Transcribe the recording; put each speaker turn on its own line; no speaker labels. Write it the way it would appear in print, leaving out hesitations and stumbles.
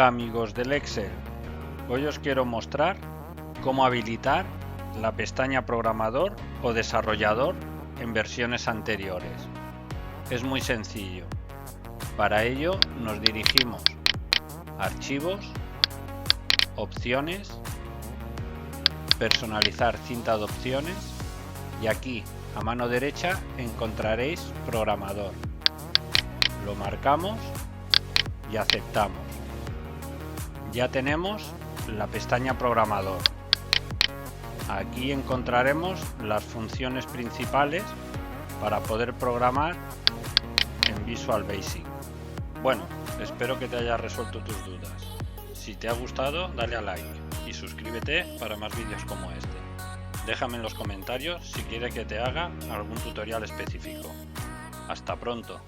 Hola amigos del Excel, hoy os quiero mostrar cómo habilitar la pestaña Programador o Desarrollador en versiones anteriores. Es muy sencillo. Para ello nos dirigimos a Archivos, Opciones, Personalizar cinta de opciones y aquí a mano derecha encontraréis Programador. Lo marcamos y aceptamos. Ya tenemos la pestaña Programador. Aquí encontraremos las funciones principales para poder programar en Visual Basic. Bueno, espero que te haya resuelto tus dudas. Si te ha gustado, dale a like y suscríbete para más vídeos como este. Déjame en los comentarios si quieres que te haga algún tutorial específico. Hasta pronto.